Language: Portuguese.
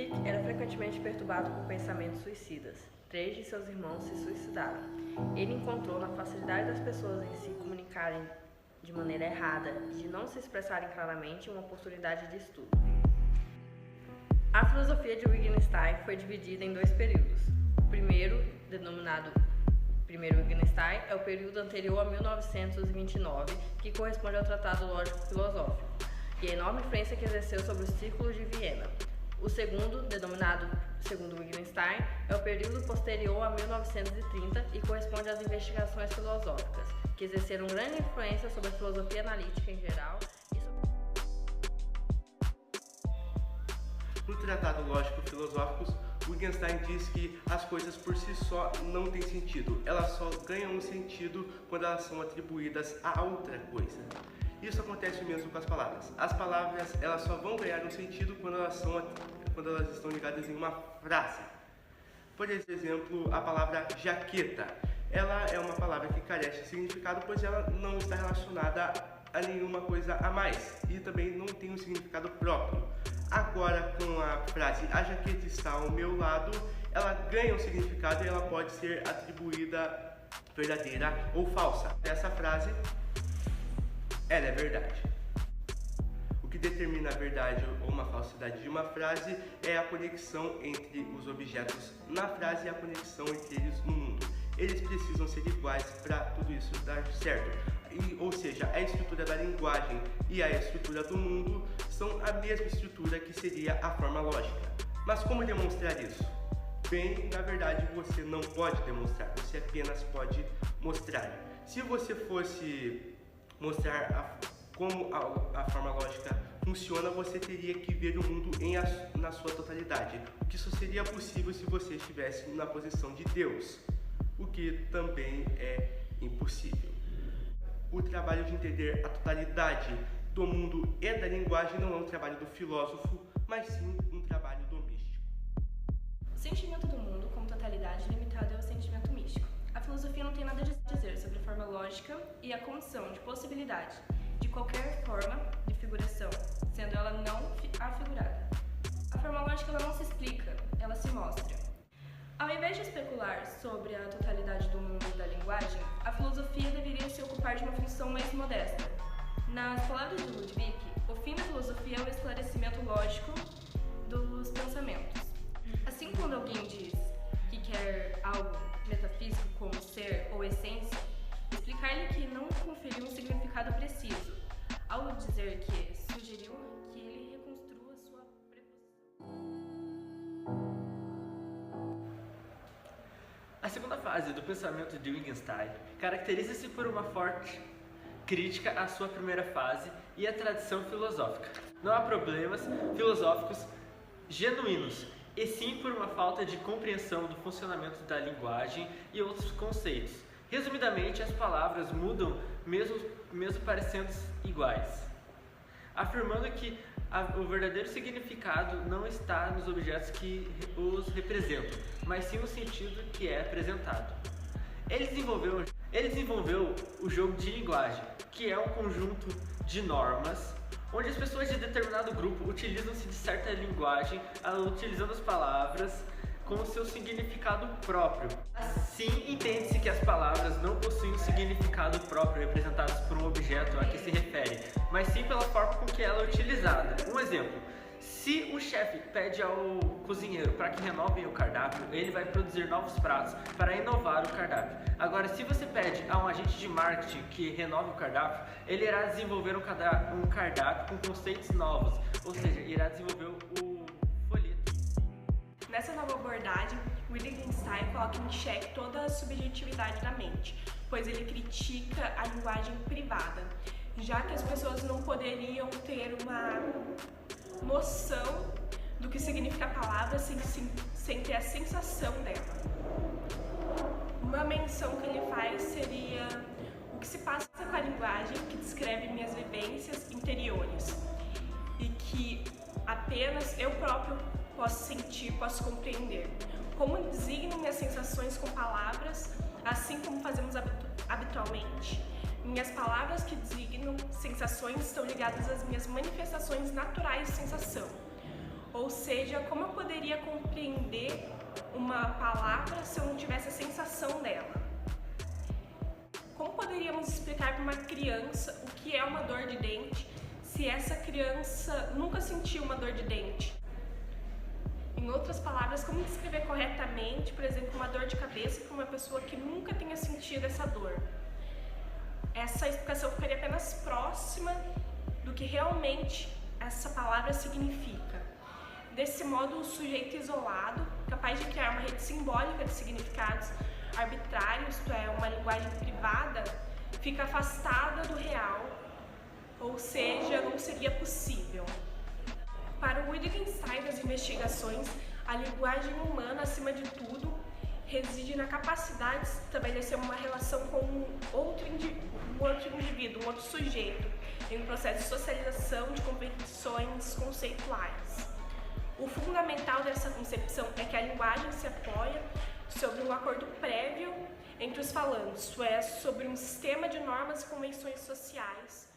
Ludwig era frequentemente perturbado por pensamentos suicidas. 3 de seus irmãos se suicidaram. Ele encontrou na facilidade das pessoas em se comunicarem de maneira errada e de não se expressarem claramente uma oportunidade de estudo. A filosofia de Wittgenstein foi dividida em 2 períodos. O primeiro, denominado Primeiro Wittgenstein, é o período anterior a 1929, que corresponde ao Tratado Lógico-Filosófico, e a enorme influência que exerceu sobre o Círculo de Viena. O segundo, denominado Segundo Wittgenstein, é o período posterior a 1930 e corresponde às investigações filosóficas, que exerceram grande influência sobre a filosofia analítica em geral e sobre... No Tratado Lógico-Filosóficos, Wittgenstein diz que as coisas por si só não têm sentido, elas só ganham um sentido quando elas são atribuídas a outra coisa. Isso acontece mesmo com as palavras. As palavras elas só vão ganhar um sentido quando elas estão ligadas em uma frase. Por exemplo, a palavra jaqueta. Ela é uma palavra que carece de significado, pois ela não está relacionada a nenhuma coisa a mais e também não tem um significado próprio. Agora, com a frase "a jaqueta está ao meu lado", ela ganha um significado e ela pode ser atribuída verdadeira ou falsa. Essa frase, ela é verdade. O que determina a verdade ou uma falsidade de uma frase é a conexão entre os objetos na frase e a conexão entre eles no mundo. Eles precisam ser iguais para tudo isso dar certo. Ou seja, a estrutura da linguagem e a estrutura do mundo são a mesma estrutura que seria a forma lógica. Mas como demonstrar isso? Bem, na verdade você não pode demonstrar, você apenas pode mostrar. Se você fosse mostrar como a forma lógica funciona, você teria que ver o mundo na sua totalidade, o que só seria possível se você estivesse na posição de Deus, o que também é impossível. O trabalho de entender a totalidade do mundo e da linguagem não é um trabalho do filósofo, mas sim um trabalho do místico. O sentimento do mundo como totalidade limitado é o sentimento místico. A filosofia não tem nada a dizer sobre a forma lógica e a condição de possibilidade de qualquer forma de figuração, sendo ela não afigurada. A forma lógica ela não se explica, ela se mostra. Ao invés de especular sobre a totalidade do mundo e da linguagem, a filosofia deveria se ocupar de uma função mais modesta. Nas palavras de Ludwig, o fim da filosofia é o esclarecimento lógico dos pensamentos. Assim, quando alguém diz que quer algo metafísico como ser ou essência, explicar-lhe que não conferiu um significado preciso, ao dizer que sugeriu que ele reconstrua sua preposição. A segunda fase do pensamento de Wittgenstein caracteriza-se por uma forte crítica à sua primeira fase e à tradição filosófica. Não há problemas filosóficos genuínos, e sim por uma falta de compreensão do funcionamento da linguagem e outros conceitos. Resumidamente, as palavras mudam mesmo parecendo iguais, afirmando que o verdadeiro significado não está nos objetos que os representam, mas sim no sentido que é apresentado. Ele desenvolveu o jogo de linguagem, que é um conjunto de normas onde as pessoas de determinado grupo utilizam-se de certa linguagem, utilizando as palavras com seu significado próprio. Assim, entende-se que as palavras não possuem um significado próprio representados por um objeto a que se refere, mas sim pela forma com que ela é utilizada. Um exemplo: se o chefe pede ao cozinheiro para que renovem o cardápio, ele vai produzir novos pratos para inovar o cardápio. Agora, se você pede a um agente de marketing que renove o cardápio, ele irá desenvolver um cardápio com conceitos novos, ou seja, irá desenvolver o folheto. Nessa nova abordagem, Wittgenstein coloca em xeque toda a subjetividade da mente, pois ele critica a linguagem privada, já que as pessoas não poderiam ter uma noção do que significa a palavra sem ter a sensação dela. Uma menção que ele faz seria o que se passa com a linguagem que descreve minhas vivências interiores e que apenas eu próprio posso sentir, posso compreender. Como designo minhas sensações com palavras, assim como fazemos habitualmente. Minhas palavras que designam sensações estão ligadas às minhas manifestações naturais de sensação. Ou seja, como eu poderia compreender uma palavra se eu não tivesse a sensação dela? Como poderíamos explicar para uma criança o que é uma dor de dente se essa criança nunca sentiu uma dor de dente? Em outras palavras, como descrever corretamente, por exemplo, uma dor de cabeça para uma pessoa que nunca tenha sentido essa dor? Essa explicação ficaria apenas próxima do que realmente essa palavra significa. Desse modo, o sujeito isolado, capaz de criar uma rede simbólica de significados arbitrários, isto é, uma linguagem privada, fica afastada do real, ou seja, não seria possível. Para o Wittgenstein das investigações, a linguagem humana, acima de tudo, reside na capacidade de estabelecer uma relação com um outro indivíduo, um outro sujeito, em um processo de socialização de convenções conceituais. O fundamental dessa concepção é que a linguagem se apoia sobre um acordo prévio entre os falantes, isto é, sobre um sistema de normas e convenções sociais,